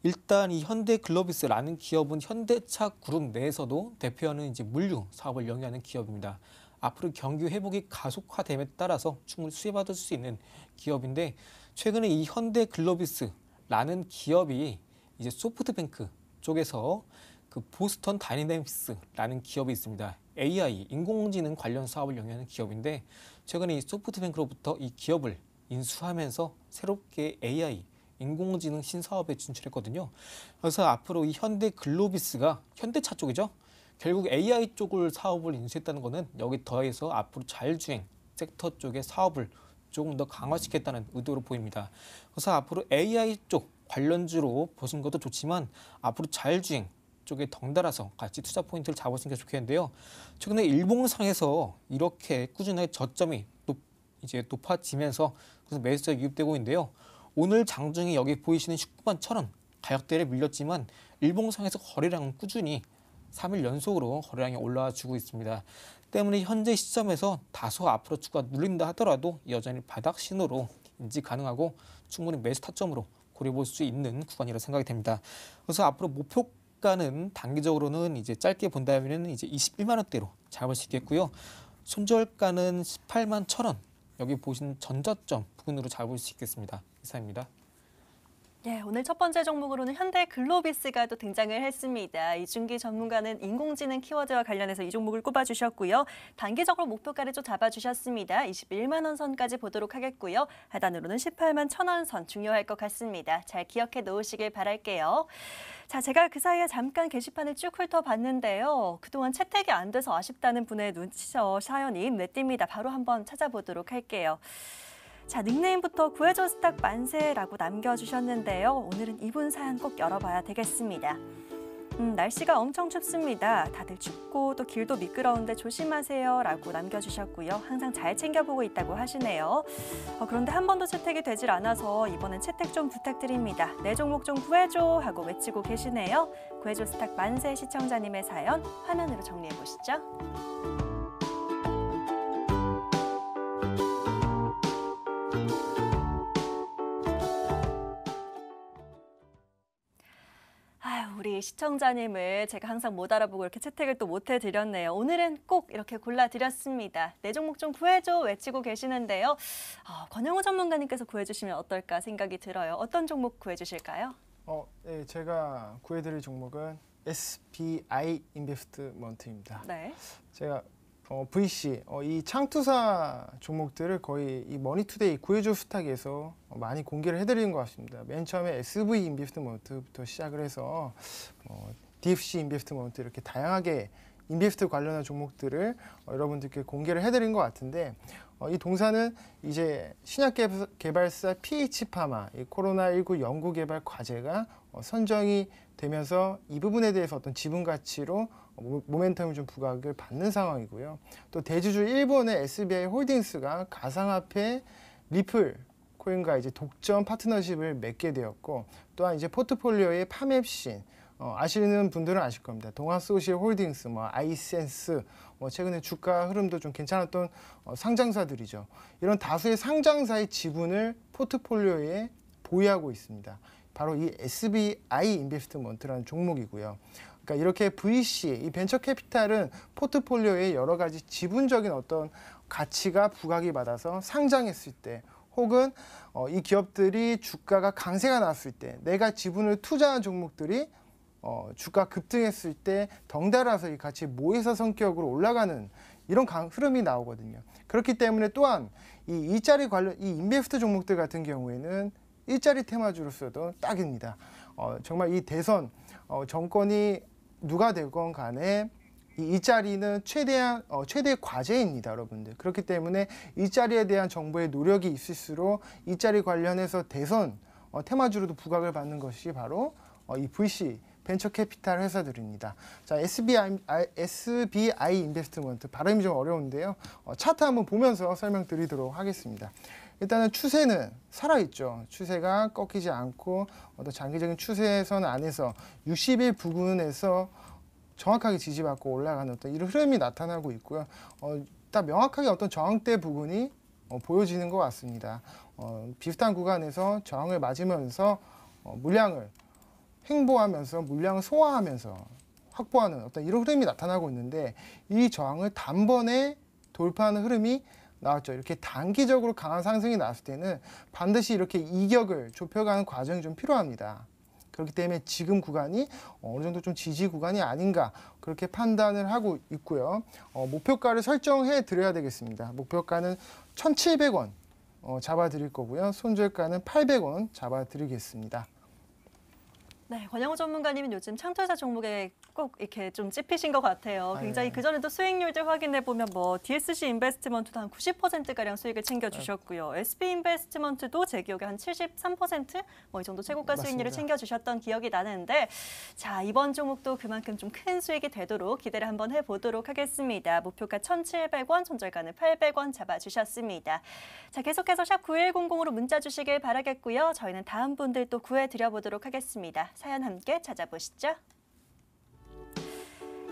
일단 이 현대글로비스라는 기업은 현대차 그룹 내에서도 대표하는 이제 물류 사업을 영위하는 기업입니다. 앞으로 경기 회복이 가속화됨에 따라서 충분히 수혜받을 수 있는 기업인데 최근에 이 현대글로비스라는 기업이 이제 소프트뱅크 쪽에서 그 보스턴 다이내믹스라는 기업이 있습니다. AI, 인공지능 관련 사업을 영위하는 기업인데 최근에 이 소프트뱅크로부터 이 기업을 인수하면서 새롭게 AI, 인공지능 신사업에 진출했거든요. 그래서 앞으로 이 현대글로비스가 현대차 쪽이죠. 결국 AI 쪽을 사업을 인수했다는 것은 여기 더해서 앞으로 자율주행 섹터 쪽의 사업을 조금 더 강화시켰다는 의도로 보입니다. 그래서 앞으로 AI 쪽 관련주로 보신 것도 좋지만 앞으로 자율주행 쪽에 덩달아서 같이 투자 포인트를 잡았으니까 좋겠는데요. 최근에 일봉상에서 이렇게 꾸준하게 저점이 이제 높아지면서 그래서 매수가 유입되고 있는데요. 오늘 장중에 여기 보이시는 19만 1,000원 가격대를 밀렸지만 일봉상에서 거래량은 꾸준히 3일 연속으로 거래량이 올라와 주고 있습니다. 때문에 현재 시점에서 다소 앞으로 주가 눌린다 하더라도 여전히 바닥 신호로 인지 가능하고 충분히 매수 타점으로 고려볼 수 있는 구간이라고 생각이 됩니다. 그래서 앞으로 목표가는 단기적으로는 이제 짧게 본다면 이제 21만 원대로 잡을 수 있겠고요. 손절가는 18만 1,000원 여기 보시는 전저점 부근으로 잡을 수 있겠습니다. 이상입니다. 네, 오늘 첫 번째 종목으로는 현대글로비스가 또 등장을 했습니다. 이준기 전문가는 인공지능 키워드와 관련해서 이 종목을 꼽아주셨고요. 단기적으로 목표가를 좀 잡아주셨습니다. 21만 원 선까지 보도록 하겠고요. 하단으로는 18만 1,000원 선 중요할 것 같습니다. 잘 기억해 놓으시길 바랄게요. 자, 제가 그 사이에 잠깐 게시판을 쭉 훑어봤는데요. 그동안 채택이 안 돼서 아쉽다는 분의 사연이 눈에 띕니다. 바로 한번 찾아보도록 할게요. 자, 닉네임부터 구해줘 스탁 만세라고 남겨주셨는데요. 오늘은 이분 사연 꼭 열어봐야 되겠습니다. 날씨가 엄청 춥습니다. 다들 춥고 또 길도 미끄러운데 조심하세요 라고 남겨주셨고요. 항상 잘 챙겨보고 있다고 하시네요. 그런데 한 번도 채택이 되질 않아서 이번엔 채택 좀 부탁드립니다. 내 종목 좀 구해줘 하고 외치고 계시네요. 구해줘 스탁 만세 시청자님의 사연 화면으로 정리해보시죠. 우리 시청자님을 제가 항상 못 알아보고 이렇게 채택을 또 못 해드렸네요. 오늘은 꼭 이렇게 골라드렸습니다. 내 종목 좀 구해줘 외치고 계시는데요. 권영우 전문가님께서 구해주시면 어떨까 생각이 들어요. 어떤 종목 구해주실까요? 네, 제가 구해드릴 종목은 SBI 인베스트먼트입니다. 네. 제가 VC, 이 창투사 종목들을 거의 이 머니투데이 구해줘 스탁에서 많이 공개를 해드리는 것 같습니다. 맨 처음에 SV 인베스트먼트부터 시작을 해서 DFC 인베스트먼트 이렇게 다양하게 인베스트 관련한 종목들을 여러분들께 공개를 해드린 것 같은데 이 동사는 이제 신약 개발사 PH파마 이 코로나19 연구 개발 과제가 선정이 되면서 이 부분에 대해서 어떤 지분 가치로 모멘텀을 좀 부각을 받는 상황이고요. 또 대주주 일본의 SBI 홀딩스가 가상화폐 리플 코인과 이제 독점 파트너십을 맺게 되었고 또한 이제 포트폴리오의 파맵신 아시는 분들은 아실 겁니다. 동아소시아 홀딩스, 아이센스, 최근에 주가 흐름도 좀 괜찮았던 상장사들이죠. 이런 다수의 상장사의 지분을 포트폴리오에 보유하고 있습니다. 바로 이 SBI 인베스트먼트라는 종목이고요. 그러니까 이렇게 VC, 이 벤처 캐피탈은 포트폴리오에 여러 가지 지분적인 어떤 가치가 부각이 받아서 상장했을 때 혹은 이 기업들이 주가가 강세가 났을 때 내가 지분을 투자한 종목들이 주가 급등했을 때 덩달아서 이 같이 모회사 성격으로 올라가는 이런 흐름이 나오거든요. 그렇기 때문에 또한 이 일자리 관련 이 인베스트 종목들 같은 경우에는 일자리 테마주로서도 딱입니다. 정말 이 대선 정권이 누가 되건 간에 이 자리는 최대의 과제입니다, 여러분들. 그렇기 때문에 이 자리에 대한 정부의 노력이 있을수록 이 자리 관련해서 대선 테마주로도 부각을 받는 것이 바로 이 VC 벤처 캐피탈 회사들입니다. 자, SBI 인베스트먼트 발음이 좀 어려운데요. 차트 한번 보면서 설명드리도록 하겠습니다. 일단은 추세는 살아있죠. 추세가 꺾이지 않고 어떤 장기적인 추세선 안에서 60일 부근에서 정확하게 지지받고 올라가는 어떤 이런 흐름이 나타나고 있고요. 딱 명확하게 어떤 저항대 부분이 보여지는 것 같습니다. 비슷한 구간에서 저항을 맞으면서 물량을 횡보하면서 물량을 소화하면서 확보하는 어떤 이런 흐름이 나타나고 있는데 이 저항을 단번에 돌파하는 흐름이 나왔죠. 이렇게 단기적으로 강한 상승이 나왔을 때는 반드시 이렇게 이격을 좁혀가는 과정이 좀 필요합니다. 그렇기 때문에 지금 구간이 어느 정도 좀 지지 구간이 아닌가 그렇게 판단을 하고 있고요. 목표가를 설정해 드려야 되겠습니다. 목표가는 1,700원 잡아 드릴 거고요. 손절가는 800원 잡아 드리겠습니다. 네, 권영우 전문가님은 요즘 창투자 종목에 꼭 이렇게 좀 찝히신 것 같아요. 굉장히 네. 그전에도 수익률들 확인해 보면 뭐 DSC 인베스트먼트도 한 90%가량 수익을 챙겨주셨고요. SB 인베스트먼트도 제 기억에 한 73% 뭐 이 정도 최고가 수익률을 맞습니다. 챙겨주셨던 기억이 나는데 자, 이번 종목도 그만큼 좀 큰 수익이 되도록 기대를 한번 해보도록 하겠습니다. 목표가 1,700원, 손절가는 800원 잡아주셨습니다. 자, 계속해서 샵 9100으로 문자 주시길 바라겠고요. 저희는 다음 분들 또 구해드려보도록 하겠습니다. 사연 함께 찾아보시죠.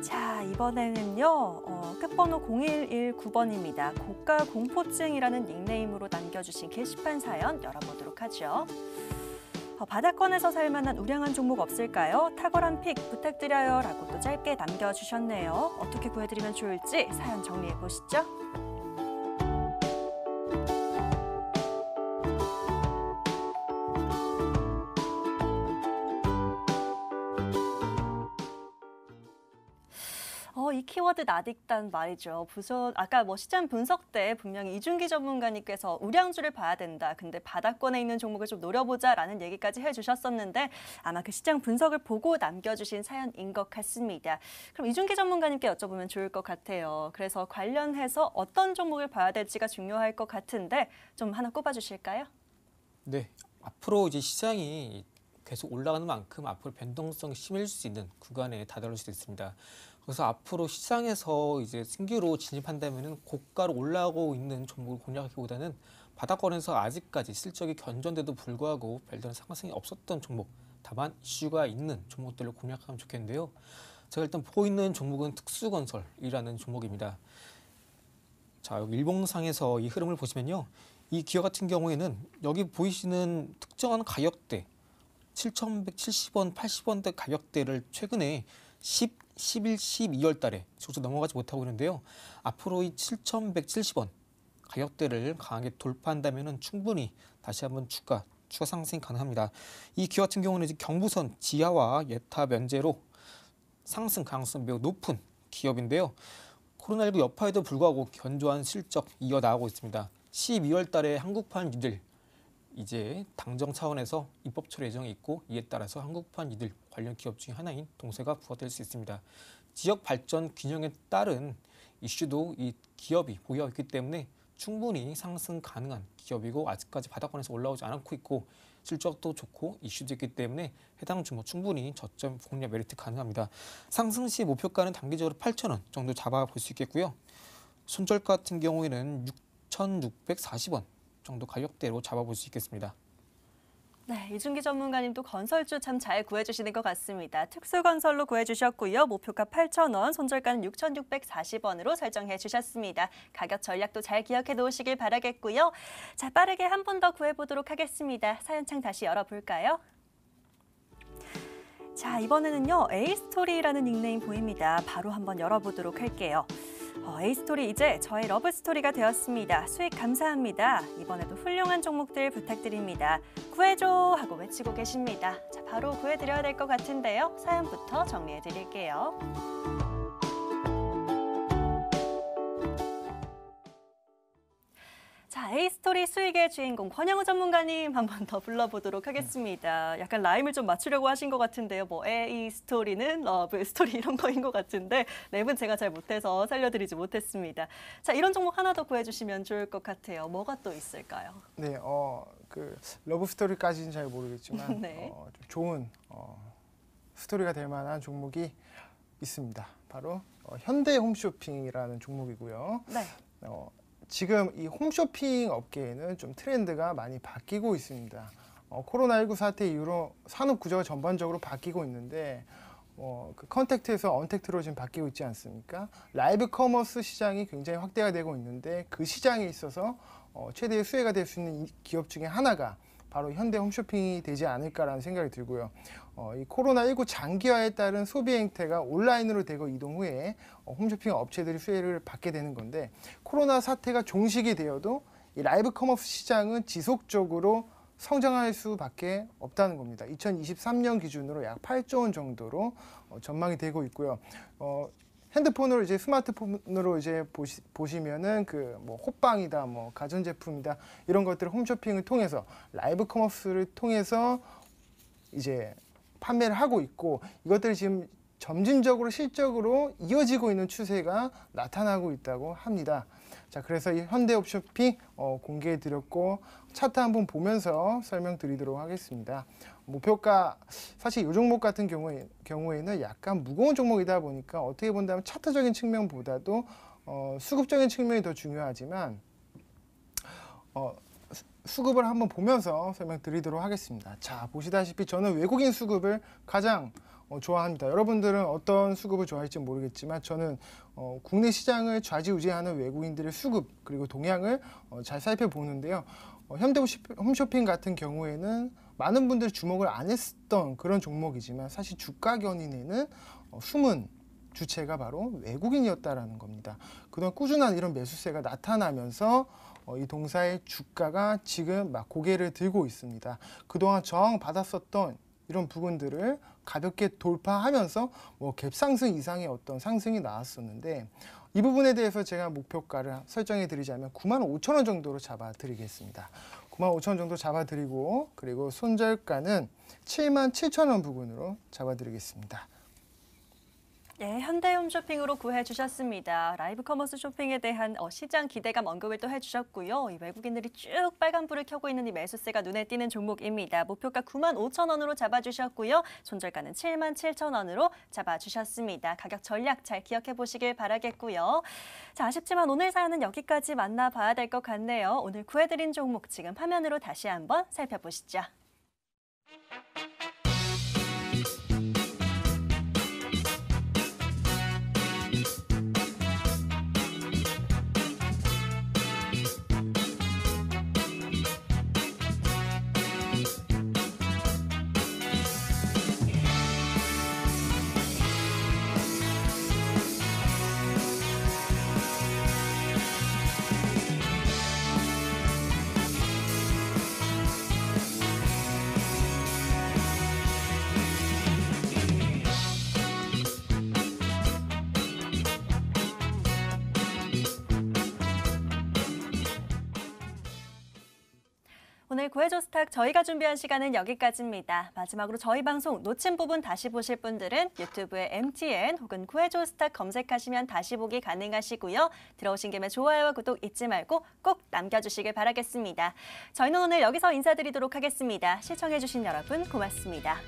자, 이번에는요. 끝번호 0119번입니다. 고가 공포증이라는 닉네임으로 남겨주신 게시판 사연 열어보도록 하죠. 바닥권에서 살만한 우량한 종목 없을까요? 탁월한 픽 부탁드려요 라고 또 짧게 남겨주셨네요. 어떻게 구해드리면 좋을지 사연 정리해보시죠. 이 키워드 낯익단 말이죠. 아까 뭐 시장 분석 때 분명히 이준기 전문가님께서 우량주를 봐야 된다. 근데 바닥권에 있는 종목을 좀 노려보자라는 얘기까지 해주셨었는데 아마 그 시장 분석을 보고 남겨주신 사연인 것 같습니다. 그럼 이준기 전문가님께 여쭤보면 좋을 것 같아요. 그래서 관련해서 어떤 종목을 봐야 될지가 중요할 것 같은데 좀 하나 꼽아주실까요? 네, 앞으로 이제 시장이 계속 올라가는 만큼 앞으로 변동성이 심해질 수 있는 구간에 다다를 수도 있습니다. 그래서 앞으로 시장에서 이제 신규로 진입한다면은 고가로 올라가고 있는 종목을 공략하기보다는 바닥권에서 아직까지 실적이 견조한데도 불구하고 별다른 상승이 없었던 종목, 다만 이슈가 있는 종목들을 공략하면 좋겠는데요. 제가 일단 보고 있는 종목은 특수건설이라는 종목입니다. 자, 여기 일봉상에서 이 흐름을 보시면요. 이 기업 같은 경우에는 여기 보이시는 특정한 가격대 7,170원, 80원대 가격대를 최근에 11, 12월 달에 지금도 넘어가지 못하고 있는데요. 앞으로 이 7,170원 가격대를 강하게 돌파한다면 충분히 다시 한번 추가 상승이 가능합니다. 이 기업 같은 경우는 이제 경부선 지하와 예타 면제로 상승 가능성이 매우 높은 기업인데요. 코로나19 여파에도 불구하고 견조한 실적 이어나가고 있습니다. 12월 달에 한국판 이들 이제 당정 차원에서 입법 처리 예정이 있고 이에 따라서 한국판 이들 관련 기업 중에 하나인 동세가 부각될 수 있습니다. 지역 발전 균형에 따른 이슈도 이 기업이 보유하고 있기 때문에 충분히 상승 가능한 기업이고 아직까지 바닥권에서 올라오지 않고 있고 실적도 좋고 이슈도 있기 때문에 해당 종목 충분히 저점 공략 메리트 가능합니다. 상승 시 목표가는 단기적으로 8,000원 정도 잡아볼 수 있겠고요. 손절가 같은 경우에는 6,640원 정도 가격대로 잡아볼 수 있겠습니다. 네, 이준기 전문가님도 건설주 참 잘 구해주시는 것 같습니다. 특수건설로 구해주셨고요. 목표가 8,000원, 손절가는 6,640원으로 설정해 주셨습니다. 가격 전략도 잘 기억해 놓으시길 바라겠고요. 자, 빠르게 한 분 더 구해보도록 하겠습니다. 사연창 다시 열어볼까요? 자, 이번에는요. A스토리라는 닉네임 보입니다. 바로 한번 열어보도록 할게요. A스토리 이제 저의 러브스토리가 되었습니다. 수익 감사합니다. 이번에도 훌륭한 종목들 부탁드립니다. 구해줘 하고 외치고 계십니다. 자, 바로 구해드려야 될 것 같은데요. 사연부터 정리해드릴게요. 자, A스토리 수익의 주인공 권영우 전문가님 한 번 더 불러보도록 하겠습니다. 약간 라임을 좀 맞추려고 하신 것 같은데요. 뭐 A스토리는 러브 스토리 이런 거인 것 같은데 랩은 제가 잘 못해서 살려드리지 못했습니다. 자, 이런 종목 하나 더 구해주시면 좋을 것 같아요. 뭐가 또 있을까요? 네, 그 러브 스토리까지는 잘 모르겠지만 네. 좀 좋은 스토리가 될 만한 종목이 있습니다. 바로 현대 홈쇼핑이라는 종목이고요. 네. 지금 이 홈쇼핑 업계에는 좀 트렌드가 많이 바뀌고 있습니다. 코로나19 사태 이후로 산업 구조가 전반적으로 바뀌고 있는데 그 컨택트에서 언택트로 지금 바뀌고 있지 않습니까? 라이브 커머스 시장이 굉장히 확대가 되고 있는데 그 시장에 있어서 최대의 수혜가 될 수 있는 기업 중에 하나가 바로 현대 홈쇼핑이 되지 않을까라는 생각이 들고요. 이 코로나19 장기화에 따른 소비 행태가 온라인으로 되고 이동 후에 홈쇼핑 업체들이 수혜를 받게 되는 건데 코로나 사태가 종식이 되어도 이 라이브 커머스 시장은 지속적으로 성장할 수밖에 없다는 겁니다. 2023년 기준으로 약 8조 원 정도로 전망이 되고 있고요. 핸드폰으로 이제 스마트폰으로 이제 보시면은 그 뭐 호빵이다, 뭐 가전제품이다 이런 것들을 홈쇼핑을 통해서 라이브 커머스를 통해서 이제 판매를 하고 있고 이것들이 지금 점진적으로 실적으로 이어지고 있는 추세가 나타나고 있다고 합니다. 자, 그래서 이 현대 홈쇼핑 공개해 드렸고 차트 한번 보면서 설명드리도록 하겠습니다. 목표가 사실 이 종목 같은 경우에는 약간 무거운 종목이다 보니까 어떻게 본다면 차트적인 측면보다도 수급적인 측면이 더 중요하지만 수급을 한번 보면서 설명드리도록 하겠습니다. 자, 보시다시피 저는 외국인 수급을 가장 좋아합니다. 여러분들은 어떤 수급을 좋아할지 모르겠지만 저는 국내 시장을 좌지우지하는 외국인들의 수급 그리고 동향을 잘 살펴보는데요. 현대 홈쇼핑 같은 경우에는 많은 분들이 주목을 안 했던 그런 종목이지만 사실 주가 견인에는 숨은 주체가 바로 외국인이었다라는 겁니다. 그동안 꾸준한 이런 매수세가 나타나면서 이 동사의 주가가 지금 막 고개를 들고 있습니다. 그동안 저항받았었던 이런 부분들을 가볍게 돌파하면서 뭐 갭상승 이상의 어떤 상승이 나왔었는데 이 부분에 대해서 제가 목표가를 설정해 드리자면 95,000원 정도로 잡아 드리겠습니다. 95,000원 정도 잡아 드리고 그리고 손절가는 77,000원 부근으로 잡아 드리겠습니다. 네, 현대홈쇼핑으로 구해주셨습니다. 라이브 커머스 쇼핑에 대한 시장 기대감 언급을 또 해주셨고요. 이 외국인들이 쭉 빨간불을 켜고 있는 이 매수세가 눈에 띄는 종목입니다. 목표가 95,000원으로 잡아주셨고요. 손절가는 77,000원으로 잡아주셨습니다. 가격 전략 잘 기억해 보시길 바라겠고요. 자, 아쉽지만 오늘 사연은 여기까지 만나봐야 될 것 같네요. 오늘 구해드린 종목 지금 화면으로 다시 한번 살펴보시죠. 오늘 구해줘 스탁 저희가 준비한 시간은 여기까지입니다. 마지막으로 저희 방송 놓친 부분 다시 보실 분들은 유튜브에 MTN 혹은 구해줘 스탁 검색하시면 다시 보기 가능하시고요. 들어오신 김에 좋아요와 구독 잊지 말고 꼭 남겨주시길 바라겠습니다. 저희는 오늘 여기서 인사드리도록 하겠습니다. 시청해주신 여러분 고맙습니다.